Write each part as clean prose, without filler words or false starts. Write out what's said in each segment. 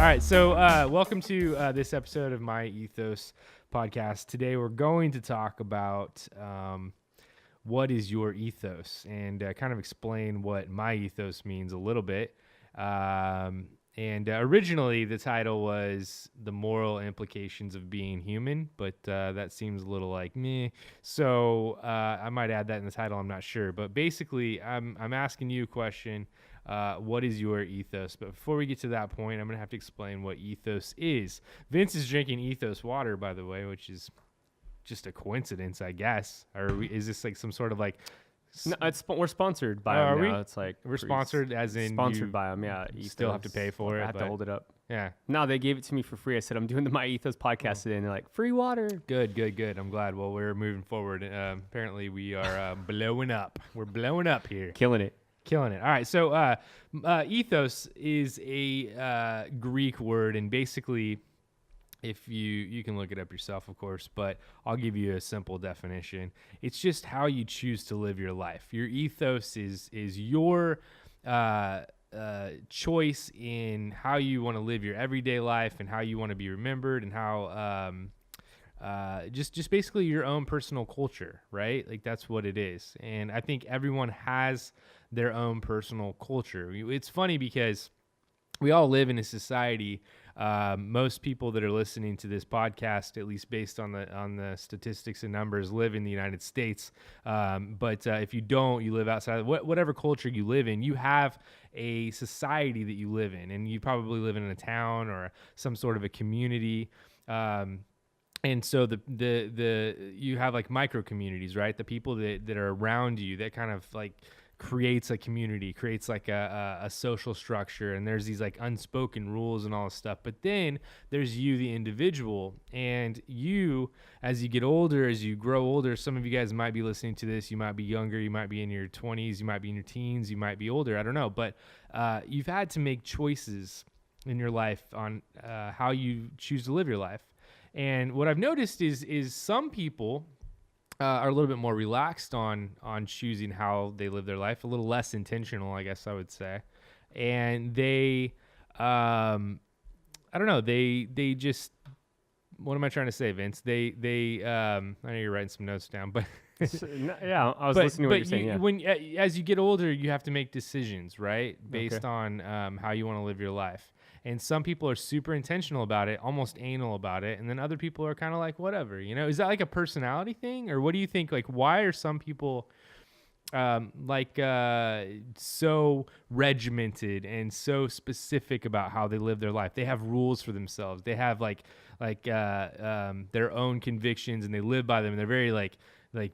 right, so welcome to this episode of My Ethos podcast. Today we're going to talk about what is your ethos and kind of explain what my ethos means a little bit. And originally the title was The Moral Implications of Being Human, but that seems a little like meh. So I might add that in the title, I'm not sure. But basically, I'm asking you a question. What is your ethos? But before we get to that point, I'm going to have to explain what ethos is. Vince is drinking Ethos water, by the way, which is just a coincidence, I guess. Or is this like some sort of like... No, we're sponsored by them now. It's like we're sponsored, as in sponsored by them. Yeah, you still have to pay for it. I have to hold it up. Yeah. No, they gave it to me for free. I said I'm doing the My Ethos podcast today, and they're like, free water. Good. I'm glad. Well, we're moving forward. Apparently, we are blowing up. We're blowing up here. Killing it. All right. So, ethos is a Greek word, and basically, if you can look it up yourself, of course, but I'll give you a simple definition. It's just how you choose to live your life. Your ethos is your choice in how you want to live your everyday life and how you want to be remembered and how just basically your own personal culture, right? Like that's what it is. And I think everyone has their own personal culture. It's funny because we all live in a society. Most people that are listening to this podcast, at least based on the statistics and numbers, live in the United States. But if you don't, you live outside. Whatever culture you live in, you have a society that you live in, and you probably live in a town or some sort of a community. And so the you have like micro communities, right? The people that are around you that kind of like creates a community, creates like a social structure, and there's these like unspoken rules and all this stuff. But then there's you, the individual, and you, as you get older, as you grow older, some of you guys might be listening to this, you might be younger, you might be in your 20s, you might be in your teens, you might be older, I don't know. But you've had to make choices in your life on how you choose to live your life. And what I've noticed is some people are a little bit more relaxed on choosing how they live their life, a little less intentional, I guess I would say. And they, I don't know, they just, what am I trying to say, Vince? They I know you're writing some notes down, but yeah, I was listening to what you're saying. Yeah. When as you get older, you have to make decisions, right, based on how you want to live your life. And some people are super intentional about it, almost anal about it. And then other people are kind of like, whatever, you know, is that like a personality thing? Or what do you think? Like, why are some people so regimented and so specific about how they live their life? They have rules for themselves. They have their own convictions and they live by them. And they're very like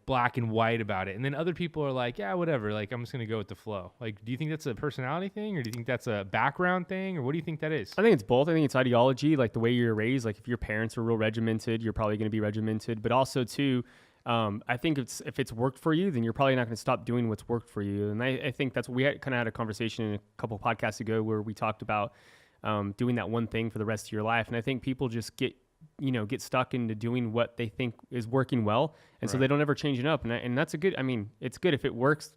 black and white about it. And then other people are like, yeah, whatever. Like, I'm just going to go with the flow. Like, do you think that's a personality thing, or do you think that's a background thing, or what do you think that is? I think it's both. I think it's ideology, like the way you're raised. Like if your parents are real regimented, you're probably going to be regimented. But also too, I think if it's worked for you, then you're probably not going to stop doing what's worked for you. And I think that's what we kind of had a conversation a couple podcasts ago where we talked about doing that one thing for the rest of your life. And I think people just get stuck into doing what they think is working well. And so they don't ever change it up. And that's it's good if it works,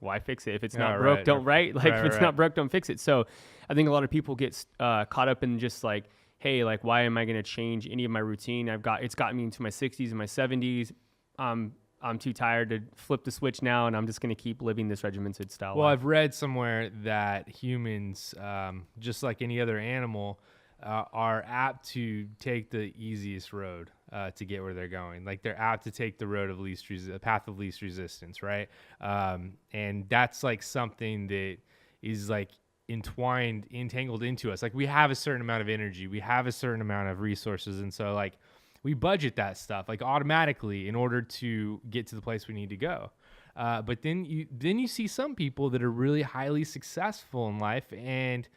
why fix it? If it's not broke, don't write. Like if it's not broke, don't fix it. So I think a lot of people get caught up in just like, hey, like, why am I going to change any of my routine? It's gotten me into my 60s and my 70s. I'm too tired to flip the switch now, and I'm just going to keep living this regimented style. Well, life. I've read somewhere that humans, just like any other animal, are apt to take the easiest road to get where they're going. Like they're apt to take the road of path of least resistance, right? And that's like something that is like entangled into us. Like we have a certain amount of energy, we have a certain amount of resources, and so like we budget that stuff like automatically in order to get to the place we need to go. But then you see some people that are really highly successful in life, and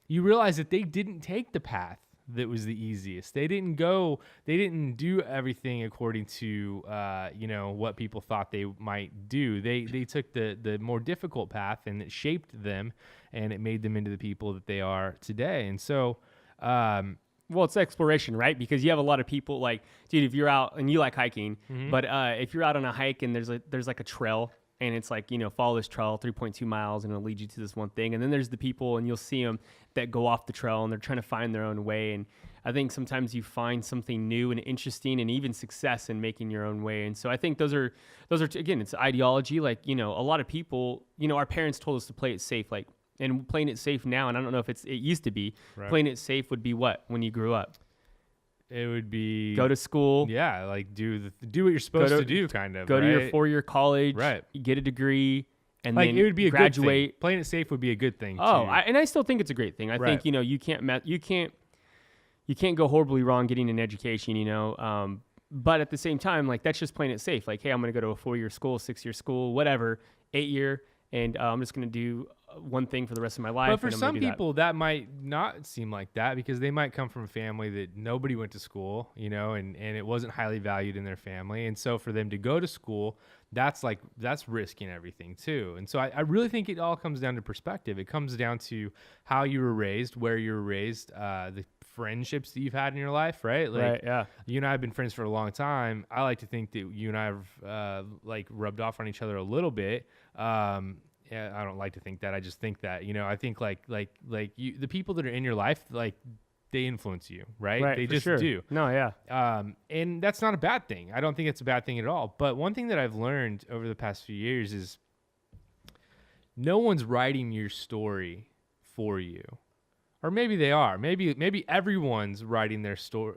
you realize that they didn't take the path that was the easiest. They didn't do everything according to, what people thought they might do. They took the more difficult path, and it shaped them, and it made them into the people that they are today. And so, well, it's exploration, right? Because you have a lot of people like, dude, if you're out and you like hiking, but if you're out on a hike and there's like a trail and it's like, follow this trail 3.2 miles and it'll lead you to this one thing. And then there's the people, and you'll see them that go off the trail and they're trying to find their own way. And I think sometimes you find something new and interesting and even success in making your own way. And so I think those are again, it's ideology. Like, a lot of people, our parents told us to play it safe, like, and playing it safe now. And I don't know if it used to be playing it safe would be what when you grew up? It would be go to school. Yeah, like do what you're supposed to do, kind of. Go to your 4-year college. Right. Get a degree, and like then it would be a graduate. Good thing. Playing it safe would be a good thing. Oh, too. And I still think it's a great thing. I think you can't go horribly wrong getting an education. But at the same time, like that's just playing it safe. Like, hey, I'm going to go to a 4-year school, 6-year school, whatever, 8-year, and I'm just going to do one thing for the rest of my life. But for some people, that might not seem like that because they might come from a family that nobody went to school, and it wasn't highly valued in their family. And so for them to go to school, that's risking everything too. And so I really think it all comes down to perspective. It comes down to how you were raised, where you were raised, the friendships that you've had in your life, right? Like, right, yeah. You and I have been friends for a long time. I like to think that you and I have like rubbed off on each other a little bit. Yeah, I don't like to think that. I just think that, I think like you, the people that are in your life, like they influence you, right? Right, they for just sure. do. No, yeah. And that's not a bad thing. I don't think it's a bad thing at all. But one thing that I've learned over the past few years is no one's writing your story for you. Or maybe they are. Maybe everyone's writing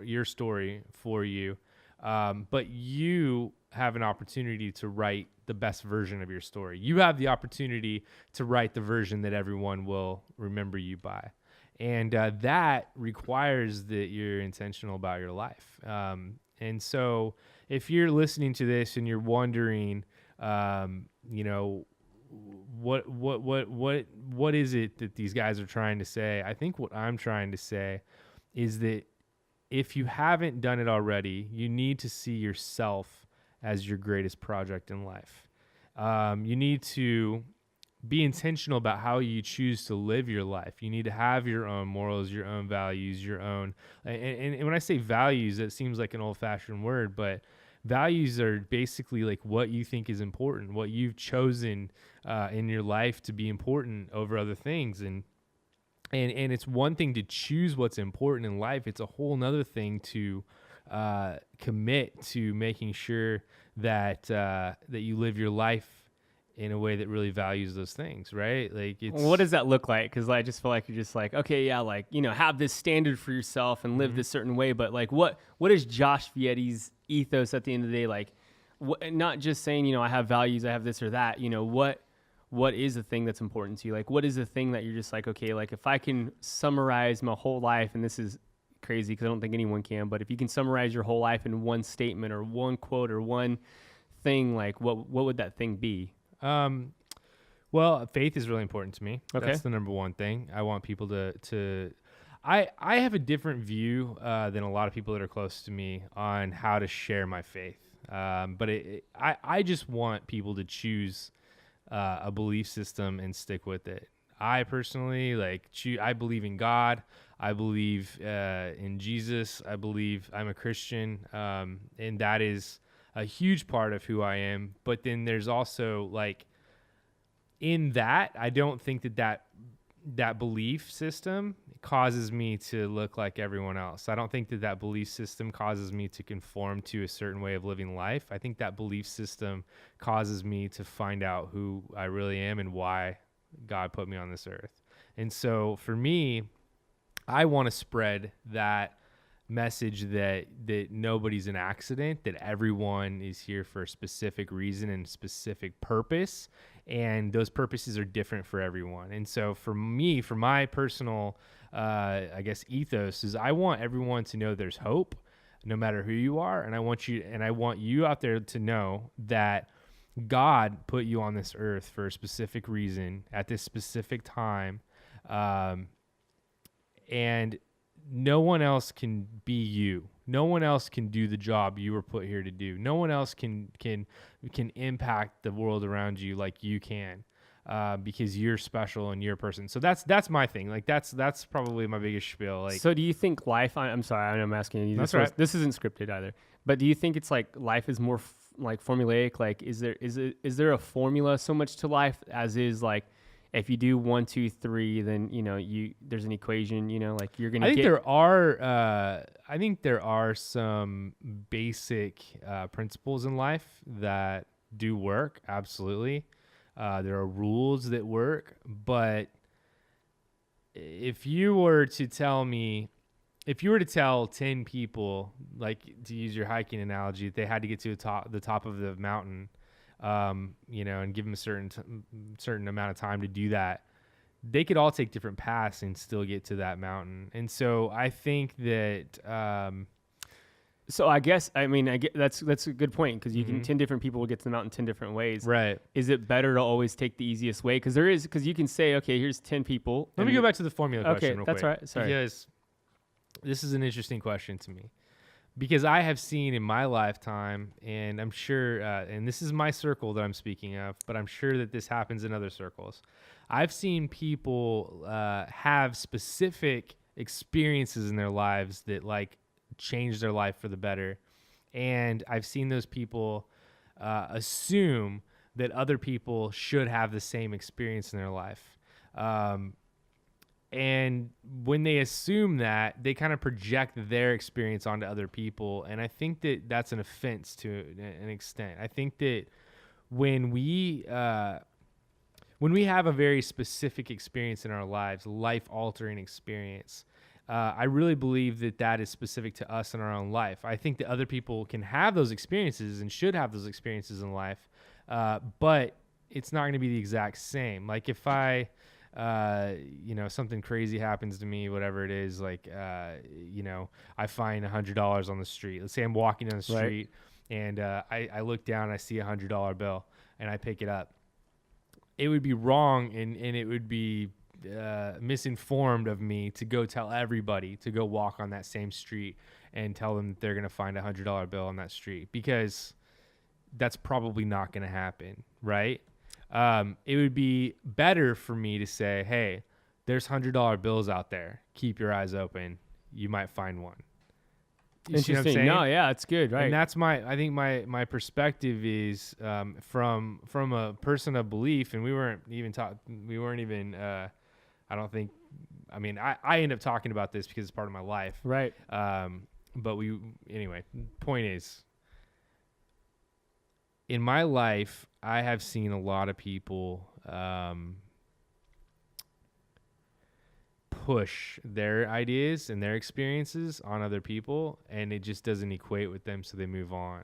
your story for you. But you have an opportunity to write the best version of your story. You have the opportunity to write the version that everyone will remember you by. And that requires that you're intentional about your life. And so if you're listening to this and you're wondering, what is it that these guys are trying to say? I think what I'm trying to say is that if you haven't done it already, you need to see yourself as your greatest project in life. You need to be intentional about how you choose to live your life. You need to have your own morals, your own values, your own. And when I say values, that seems like an old-fashioned word, but values are basically like what you think is important, what you've chosen in your life to be important over other things. And it's one thing to choose what's important in life. It's a whole nother thing to commit to making sure that you live your life in a way that really values those things, right? Like, what does that look like? Because I just feel like you're just like, okay, yeah, like, have this standard for yourself and live this certain way. But like, what is Josh Vietti's ethos at the end of the day? Like, not just saying, I have values, I have this or that. What is the thing that's important to you? Like, what is the thing that you're just like, okay, like if I can summarize my whole life, and this is crazy because I don't think anyone can, but if you can summarize your whole life in one statement or one quote or one thing, like what would that thing be? Well, faith is really important to me. Okay. That's the number one thing. I want people I have a different view than a lot of people that are close to me on how to share my faith. But I just want people to choose a belief system and stick with it. I personally I believe in God. I believe in Jesus. I believe I'm a Christian. And that is a huge part of who I am. But then there's also in that, I don't think that belief system causes me to look like everyone else. I don't think that belief system causes me to conform to a certain way of living life. I think that belief system causes me to find out who I really am and why God put me on this earth. And so for me, I want to spread that message that nobody's an accident, that everyone is here for a specific reason and specific purpose, and those purposes are different for everyone. And so for me, for my personal ethos is I want everyone to know there's hope no matter who you are, and I want you out there to know that God put you on this earth for a specific reason at this specific time, and no one else can be you. No one else can do the job you were put here to do. No one else can impact the world around you like you can, because you're special and you're a person. So that's my thing. That's probably my biggest spiel. So do you think life? I'm sorry, I'm asking you. That's right. This isn't scripted either. But do you think it's like life is more like formulaic? Like, is there a formula so much to life as is like, if you do 1, 2, 3, then there's an equation. Like you're gonna I think get. there are some basic principles in life that do work. Absolutely, there are rules that work. But if you were to tell 10 people, like to use your hiking analogy, they had to get to the top of the mountain, and give them a certain amount of time to do that, they could all take different paths and still get to that mountain. And so I think that, So I get that's a good point, because you can 10 different people will get to the mountain 10 different ways. right. Is it better to always take the easiest way? Because you can say, okay, here's 10 people. Let me go back to the formula question Okay, real that's quick. right. Sorry. Because this is an interesting question to me. Because I have seen in my lifetime, and I'm sure, and this is my circle that I'm speaking of, but I'm sure that this happens in other circles. I've seen people have specific experiences in their lives that like change their life for the better. And I've seen those people assume that other people should have the same experience in their life. And when they assume that, they kind of project their experience onto other people. And I think that that's an offense to an extent. I think that when we have a very specific experience in our lives, life-altering experience, I really believe that is specific to us in our own life. I think that other people can have those experiences and should have those experiences in life, but it's not going to be the exact same. Like if I... something crazy happens to me, whatever it is, like, I find $100 on the street. Let's say I'm walking down the street, right, and I look down and I see $100 bill and I pick it up. It would be wrong and it would be misinformed of me to go tell everybody to go walk on that same street and tell them that they're going to find $100 bill on that street, because that's probably not going to happen, right? It would be better for me to say, hey, there's $100 bills out there. Keep your eyes open. You might find one. You see what I'm saying? No, yeah, it's good, right? And that's I think my perspective is from a person of belief, and we weren't even I don't think, I end up talking about this because it's part of my life. Right. But anyway, point is, in my life, I have seen a lot of people push their ideas and their experiences on other people, and it just doesn't equate with them, so they move on.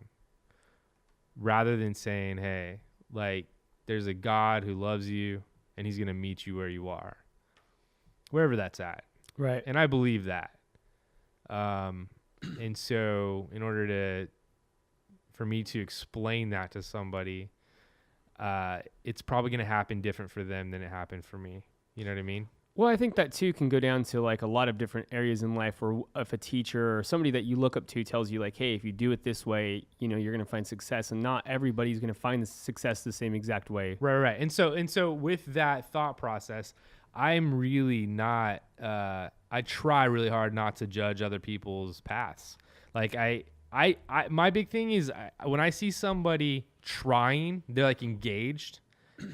Rather than saying, hey, like, there's a God who loves you, and he's going to meet you where you are, wherever that's at. Right. And I believe that. And so in order for me to explain that to somebody, it's probably going to happen different for them than it happened for me. You know what I mean? Well, I think that too can go down to like a lot of different areas in life where if a teacher or somebody that you look up to tells you like, hey, if you do it this way, you're going to find success, and not everybody's going to find the success the same exact way. Right. And so with that thought process, I'm really not, I try really hard not to judge other people's paths. Like my big thing is when I see somebody trying, they're like engaged,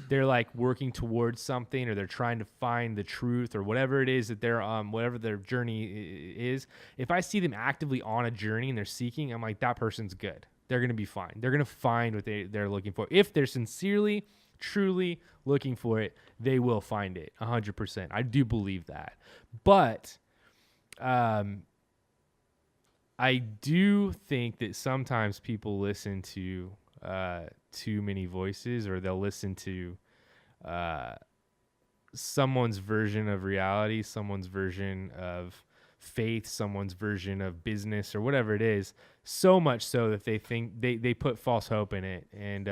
they're like working towards something, or they're trying to find the truth, or whatever it is that they're whatever their journey is. If I see them actively on a journey and they're seeking, I'm like, that person's good. They're going to be fine. They're going to find what they're looking for. If they're sincerely, truly looking for it, they will find it 100%. I do believe that. But I do think that sometimes people listen to too many voices, or they'll listen to someone's version of reality, someone's version of faith, someone's version of business, or whatever it is, so much so that they think they put false hope in it, and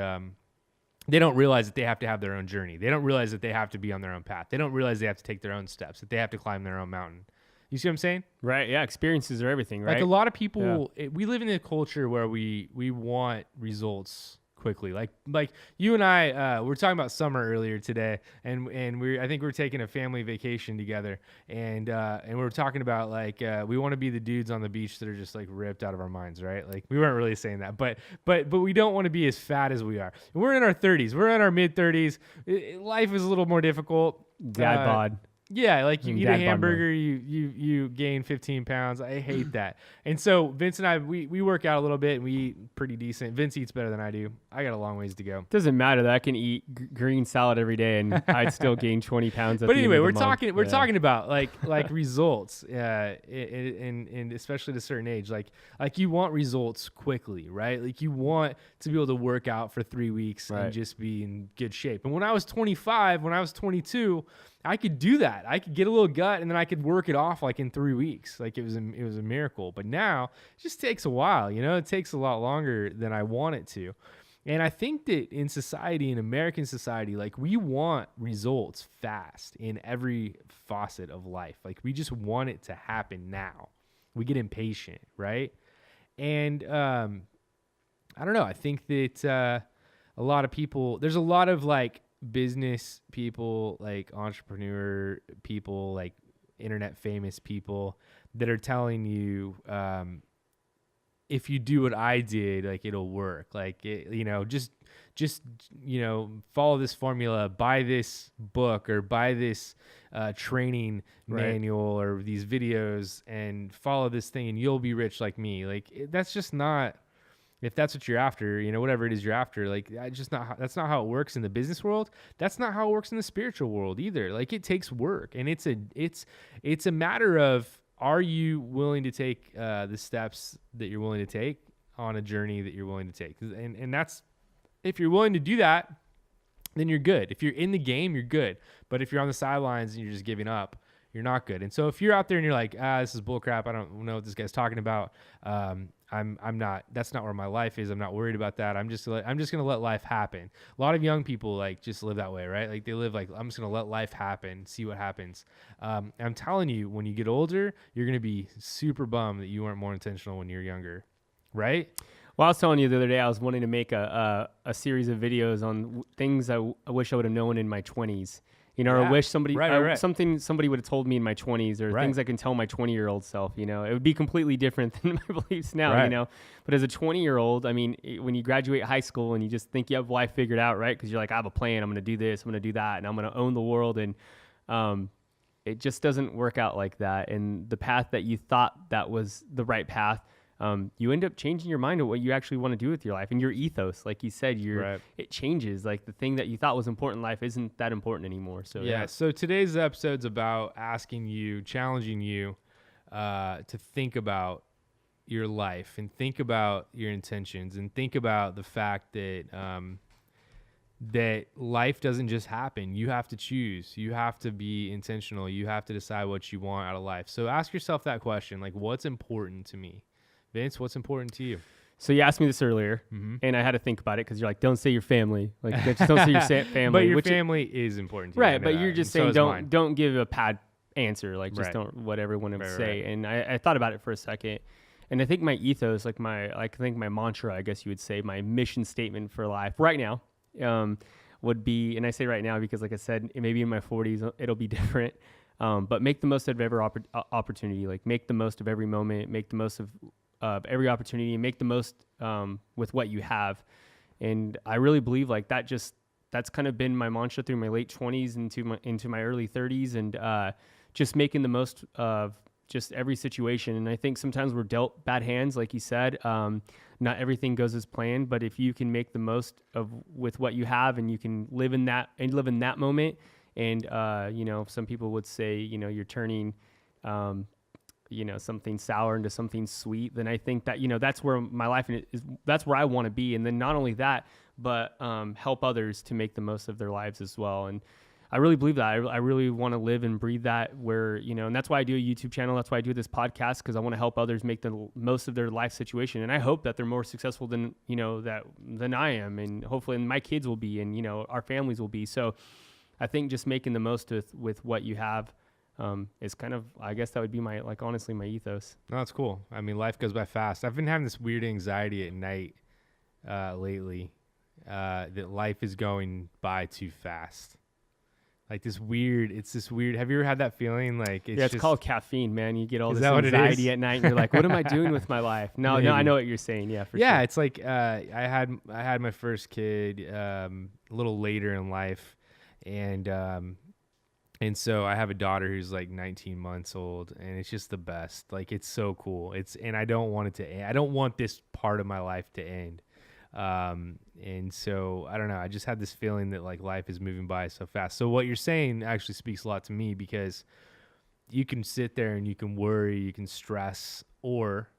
they don't realize that they have to have their own journey. They don't realize that they have to be on their own path. They don't realize they have to take their own steps, that they have to climb their own mountain. You see what I'm saying? Right. Yeah. Experiences are everything, right? Like a lot of people, we live in a culture where we want results quickly. Like you and I, we were talking about summer earlier today, and I think we were taking a family vacation together, and we were talking about like we want to be the dudes on the beach that are just like ripped out of our minds, right? Like we weren't really saying that, but we don't want to be as fat as we are. We're in our 30s. We're in our mid 30s. Life is a little more difficult. Dad bod. Yeah, like you eat a Dad bod hamburger, you gain 15 pounds. I hate that. And so Vince and I, we work out a little bit and we eat pretty decent. Vince eats better than I do. I got a long ways to go. Doesn't matter that I can eat green salad every day and I'd still gain 20 pounds. But anyway, we're talking about like results, and especially at a certain age, like you want results quickly, right? Like you want to be able to work out for 3 weeks and just be in good shape. And when I was 25, when I was 22, I could do that. I could get a little gut and then I could work it off like in 3 weeks. Like it was a miracle. But now it just takes a while, it takes a lot longer than I want it to. And I think that in society, in American society, like we want results fast in every facet of life. Like we just want it to happen now. We get impatient, right? And I don't know. I think that a lot of people, there's a lot of like business people, like entrepreneur people, like internet famous people that are telling you, if you do what I did, like it'll work. Like, just follow this formula, buy this book or buy this training manual or these videos and follow this thing and you'll be rich like me. Like that's just not, if that's what you're after, whatever it is you're after, like that's not how it works in the business world. That's not how it works in the spiritual world either. Like it takes work and it's a matter of, are you willing to take the steps that you're willing to take on a journey that you're willing to take? And that's, if you're willing to do that, then you're good. If you're in the game, you're good. But if you're on the sidelines and you're just giving up, you're not good. And so if you're out there and you're like, this is bullcrap, I don't know what this guy's talking about. I'm not, that's not where my life is. I'm not worried about that. I'm just going to let life happen. A lot of young people like just live that way, right? Like they live like, I'm just going to let life happen, see what happens. I'm telling you, when you get older, you're going to be super bummed that you weren't more intentional when you're younger, right? Well, I was telling you the other day, I was wanting to make a series of videos on things I wish I would have known in my 20s. Or wish somebody somebody would have told me in my 20s, or things I can tell my 20-year-old self. It would be completely different than my beliefs now. But as a 20-year-old, I mean, when you graduate high school and you just think you have life figured out, right? Because you're like, I have a plan. I'm going to do this. I'm going to do that, and I'm going to own the world. And it just doesn't work out like that. And the path that you thought that was the right path, you end up changing your mind to what you actually want to do with your life and your ethos. Like you said, it changes. Like the thing that you thought was important in life isn't that important anymore. So So today's episode's about asking you, challenging you, to think about your life and think about your intentions and think about the fact that, that life doesn't just happen. You have to choose. You have to be intentional. You have to decide what you want out of life. So ask yourself that question, like, what's important to me? Vince, what's important to you? So you asked me this earlier, and I had to think about it because you're like, don't say your family. Like, just don't say your family. But your family is important to you. Right, but you're just saying don't give a pad answer. Like, just don't what everyone would say. Right. And I thought about it for a second. And I think my ethos, like my mantra, I guess you would say, my mission statement for life right now would be, and I say right now because, like I said, maybe in my 40s, it'll be different. But make the most of every opportunity. Like, make the most of every moment. Make the most of every opportunity, and make the most with what you have. And I really believe like that's kind of been my mantra through my late 20s into my early 30s, and just making the most of just every situation. And I think sometimes we're dealt bad hands, like you said. Not everything goes as planned, but if you can make the most of with what you have, and you can live in that moment, and some people would say, you're turning something sour into something sweet, then I think that, that's where my life is, that's where I want to be. And then not only that, but help others to make the most of their lives as well. And I really believe that. I really want to live and breathe that, where, and that's why I do a YouTube channel. That's why I do this podcast, because I want to help others make the most of their life situation. And I hope that they're more successful than I am. And hopefully my kids will be, and, our families will be. So I think just making the most with what you have is kind of, I guess that would be my, like, honestly, my ethos. No, that's cool. I mean, life goes by fast. I've been having this weird anxiety at night lately. that life is going by too fast. Like this weird, have you ever had that feeling? Like it's just called caffeine, man. You get all Is this that what it anxiety is? at night and you're like, what am I doing with my life? No, I Maybe. know what you're saying. Yeah, for yeah, sure. it's like I had my first kid a little later in life, and so I have a daughter who's like 19 months old, and it's just the best. Like it's so cool. And I don't want it to end. I don't want this part of my life to end. And so I don't know. I just had this feeling that like life is moving by so fast. So what you're saying actually speaks a lot to me, because you can sit there and you can worry, you can stress, or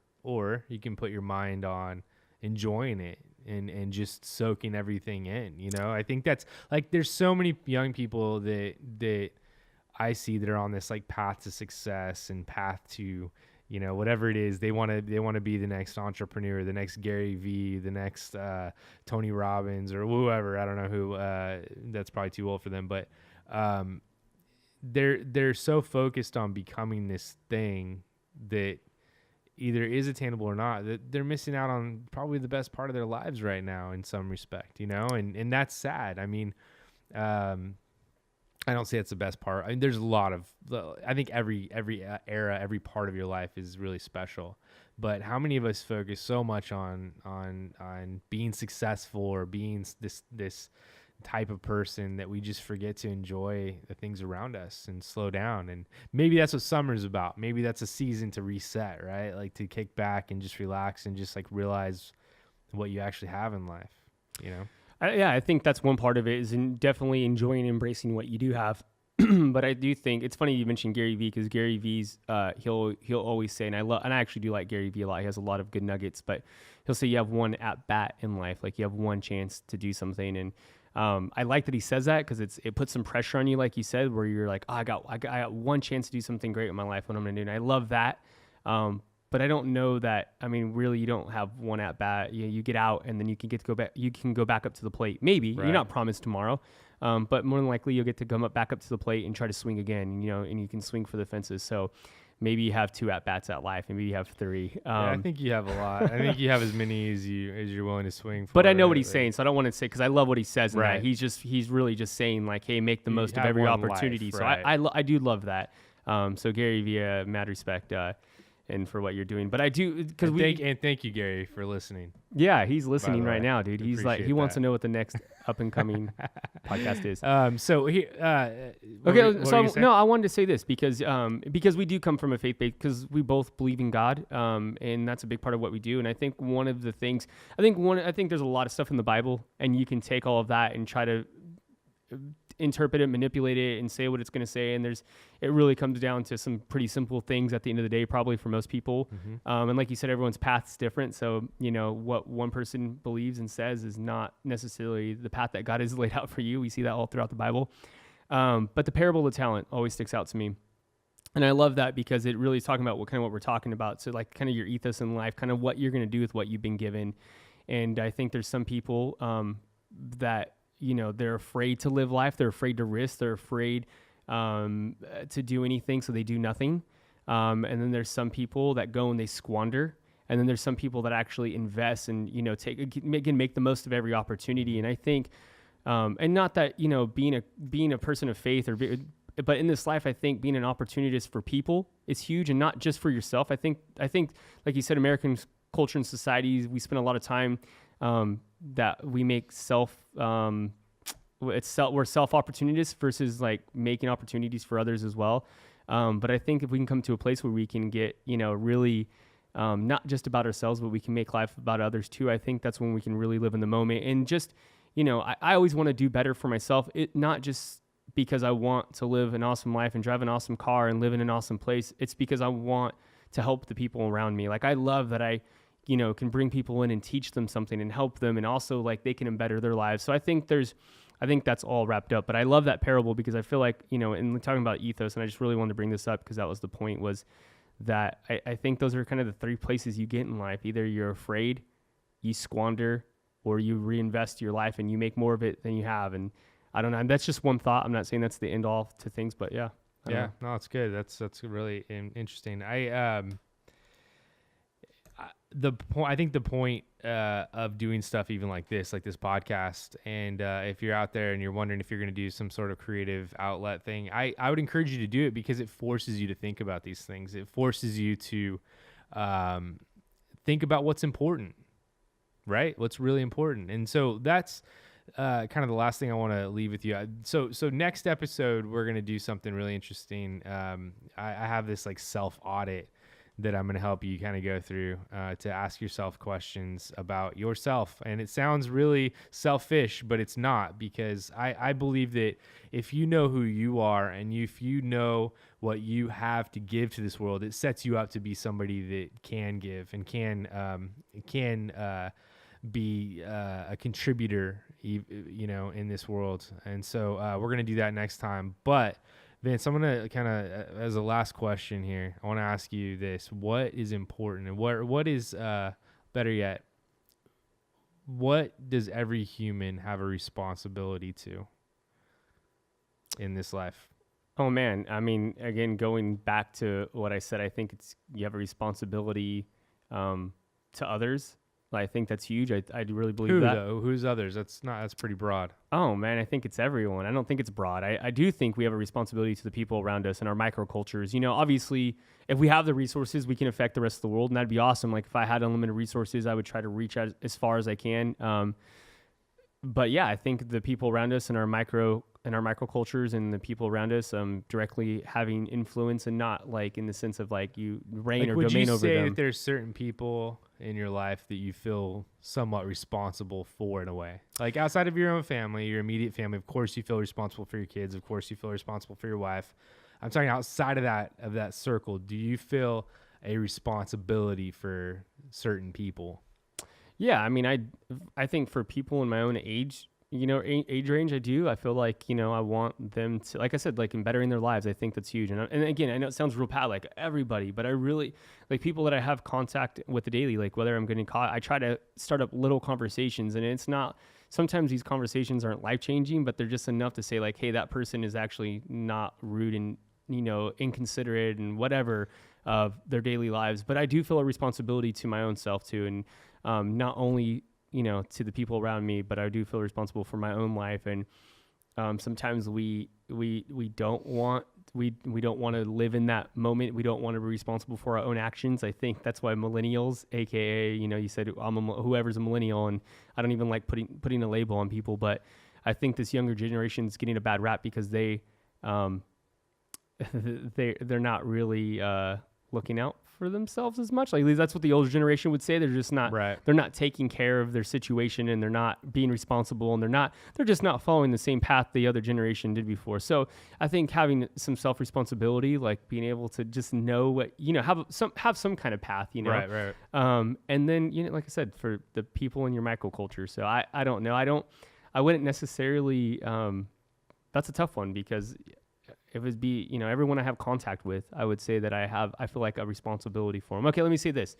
you can put your mind on enjoying it and just soaking everything in. You know, I think that's like, there's so many young people that I see that are on this like path to success and path to, you know, whatever it is, they want to be the next entrepreneur, the next Gary Vee, the next Tony Robbins, or whoever. I don't know who. That's probably too old for them, but they're so focused on becoming this thing that either is attainable or not, that they're missing out on probably the best part of their lives right now in some respect, you know, and that's sad. I mean, I don't say it's the best part. I mean, there's a lot of, I think every era, every part of your life is really special. But how many of us focus so much on being successful or being this type of person that we just forget to enjoy the things around us and slow down? And maybe that's what summer's about. Maybe that's a season to reset, right? Like to kick back and just relax and just like realize what you actually have in life, you know? I think that's one part of it, is definitely enjoying and embracing what you do have. But I do think it's funny you mentioned Gary Vee, because Gary Vee's he'll always say, and I actually do like Gary Vee a lot. He has a lot of good nuggets, but he'll say you have one at bat in life, like you have one chance to do something. And I like that he says that, because it puts some pressure on you, like you said, where you're like, oh, I got one chance to do something great in my life. What I'm gonna do, and I love that. But I don't know that. I mean, really, you don't have one at bat. You get out, and then you can get to go back. You can go back up to the plate. Maybe Right. You're not promised tomorrow, but more than likely you'll get to come back up to the plate and try to swing again. You know, and you can swing for the fences. So maybe you have 2 at bats at life. Maybe you have 3. Yeah, I think you have a lot. I think you have as many as you're willing to swing for. But I know right? what he's saying, so I don't want to say, because I love what he says in Right. that. He's really just saying like, hey, make the You most of have every one opportunity. life, So right. I do love that. So Gary Vee, mad respect. And for what you're doing, but I do, because thank you, Gary, for listening. yeah, he's listening the right way. now, dude. He's like, he Appreciate wants to that. know what the next up and coming podcast is. So here, Okay, so no, I wanted to say this because we do come from a faith base, because we both believe in God, and that's a big part of what we do. And I think one of the things, I think there's a lot of stuff in the Bible, and you can take all of that and try to interpret it, manipulate it, and say what it's going to say. And it really comes down to some pretty simple things at the end of the day, probably for most people. Mm-hmm. And like you said, everyone's path's different. So, you know, what one person believes and says is not necessarily the path that God has laid out for you. We see that all throughout the Bible. But the parable of the talent always sticks out to me. And I love that, because it really is talking about what we're talking about. So like kind of your ethos in life, kind of what you're going to do with what you've been given. And I think there's some people that, you know, they're afraid to live life. They're afraid to risk. They're afraid to do anything, so they do nothing. And then there's some people that go and they squander. And then there's some people that actually invest and, you know, make the most of every opportunity. And I think, and not that, you know, being a person of faith but in this life, I think being an opportunist for people is huge, and not just for yourself. I think like you said, American culture and society, we spend a lot of time that we make we're self opportunists versus like making opportunities for others as well. But I think if we can come to a place where we can get, you know, really not just about ourselves, but we can make life about others too, I think that's when we can really live in the moment. And just, you know, I always want to do better for myself. It not just because I want to live an awesome life and drive an awesome car and live in an awesome place. It's because I want to help the people around me. Like I love that I, you know, can bring people in and teach them something and help them, and also like they can better their lives. So I think that's all wrapped up. But I love that parable, because I feel like, you know, in talking about ethos, and I just really wanted to bring this up because that was the point, was that I think those are kind of the 3 places you get in life. Either you're afraid, you squander, or you reinvest your life and you make more of it than you have. And I don't know. That's just one thought. I'm not saying that's the end all to things, but yeah. Yeah, know. no, it's good. That's really interesting. I think the point of doing stuff even like this podcast, and if you're out there and you're wondering if you're going to do some sort of creative outlet thing, I would encourage you to do it because it forces you to think about these things. It forces you to think about what's important, right? What's really important. And so that's kind of the last thing I want to leave with you. So next episode, we're going to do something really interesting. I have this like self audit that I'm going to help you kind of go through to ask yourself questions about yourself. And it sounds really selfish, but it's not, because I believe that if you know who you are and if you know what you have to give to this world, it sets you up to be somebody that can give and can be a contributor, in this world. And so we're going to do that next time. But Vince, I'm going to kind of, as a last question here, I want to ask you this. What is important, and what is, better yet, what does every human have a responsibility to in this life? Oh man, I mean, again, going back to what I said, I think you have a responsibility to others. I think that's huge. I really believe that. Though? Who's others? That's pretty broad. Oh man, I think it's everyone. I don't think it's broad. I do think we have a responsibility to the people around us and our microcultures. Obviously, if we have the resources, we can affect the rest of the world, and that'd be awesome. Like if I had unlimited resources, I would try to reach out as far as I can. But yeah, I think the people around us and our microcultures and the people around us directly having influence, and not like in the sense of like you reign or domain over them. Would you say that there's certain people in your life that you feel somewhat responsible for in a way? Like outside of your own family, your immediate family, of course you feel responsible for your kids. Of course you feel responsible for your wife. I'm talking outside of that circle. Do you feel a responsibility for certain people? Yeah, I mean, I think for people in my own age, age range, I do. I feel like, I want them to, like I said, like in bettering their lives. I think that's huge. And again, I know it sounds real pat, like everybody, but I really like people that I have contact with the daily, like whether I'm getting caught, I try to start up little conversations, and it's not, sometimes these conversations aren't life changing, but they're just enough to say like, hey, that person is actually not rude and, inconsiderate and whatever of their daily lives. But I do feel a responsibility to my own self too. And, not only, to the people around me, but I do feel responsible for my own life. And sometimes we don't want to live in that moment. We don't want to be responsible for our own actions. I think that's why millennials, aka, you said whoever's a millennial, and I don't even like putting a label on people, but I think this younger generation is getting a bad rap because they're not really looking out for themselves as much. Like at least that's what the older generation would say. They're just not, right. They're not taking care of their situation, and they're not being responsible, and they're just not following the same path the other generation did before. So I think having some self-responsibility, like being able to just know what, have some kind of path, Right. And then, like I said, for the people in your microculture. So I don't know. I wouldn't necessarily, that's a tough one, because if it be, everyone I have contact with, I would say that I feel like a responsibility for them. Okay, let me say this.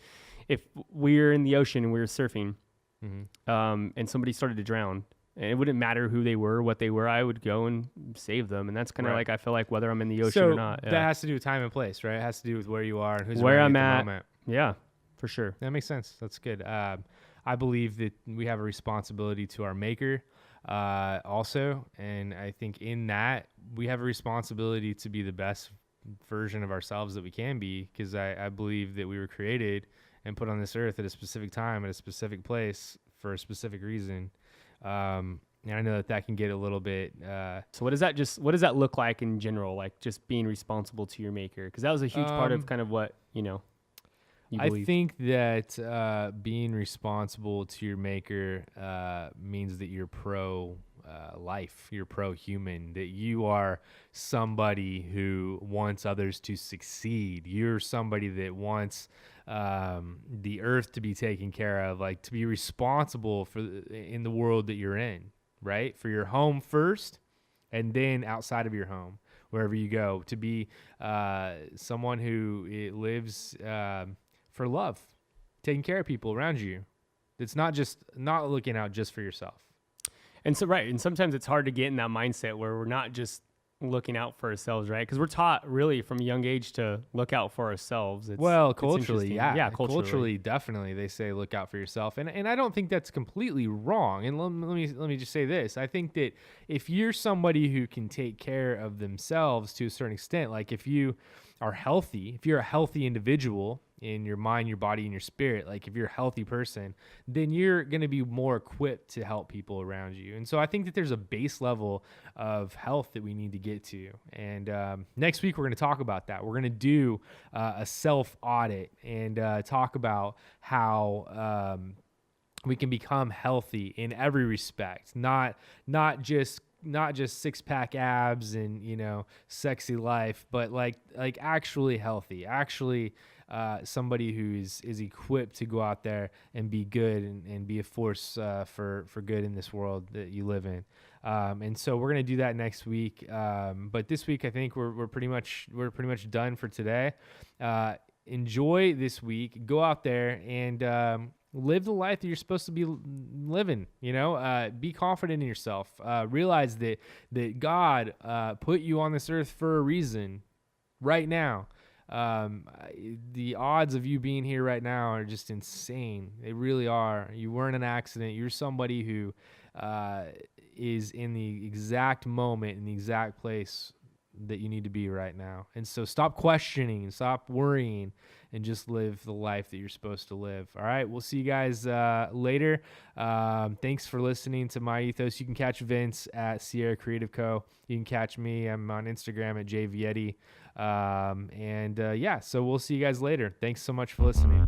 If we're in the ocean and we were surfing, and somebody started to drown, and it wouldn't matter who they were, what they were, I would go and save them. And that's kind of like, I feel like whether I'm in the ocean or not. That has to do with time and place, right? It has to do with where you are and who's where I'm at at. the moment. Yeah, for sure. That makes sense. That's good. I believe that we have a responsibility to our maker also. And I think in that we have a responsibility to be the best version of ourselves that we can be, because I believe that we were created and put on this earth at a specific time, at a specific place, for a specific reason. And I know that can get a little bit. So what does that look like in general? Like just being responsible to your maker? Because that was a huge part of kind of what, you I think that being responsible to your maker means that you're pro life, you're pro human, that you are somebody who wants others to succeed. You're somebody that wants the earth to be taken care of, like to be responsible for in the world that you're in, right? For your home first, and then outside of your home, wherever you go, to be someone who lives for love, taking care of people around you. It's not looking out just for yourself. And so, right. And sometimes it's hard to get in that mindset where we're not just looking out for ourselves, right? Because we're taught really from a young age to look out for ourselves. Well, It's culturally, interesting. yeah, Culturally. definitely, they say look out for yourself, and I don't think that's completely wrong. And let me just say this: I think that if you're somebody who can take care of themselves to a certain extent, like if you are healthy, if you're a healthy individual in your mind, your body, and your spirit, like if you're a healthy person, then you're going to be more equipped to help people around you. And so I think that there's a base level of health that we need to get to. And next week, we're going to talk about that. We're going to do a self audit and talk about how we can become healthy in every respect, not just six pack abs and sexy life, but like actually healthy, actually somebody who is equipped to go out there and be good and be a force for good in this world that you live in. And so we're gonna do that next week. But this week I think we're pretty much done for today. Enjoy this week. Go out there and live the life that you're supposed to be living. Be confident in yourself. Realize that God put you on this earth for a reason. Right now, the odds of you being here right now are just insane. They really are. You weren't an accident. You're somebody who is in the exact moment, in the exact place that you need to be right now. And so stop questioning, stop worrying, and just live the life that you're supposed to live. All right. We'll see you guys later. Thanks for listening to My Ethos. You can catch Vince at Sierra Creative Co. You can catch me. I'm on Instagram at jvietti. So we'll see you guys later. Thanks so much for listening.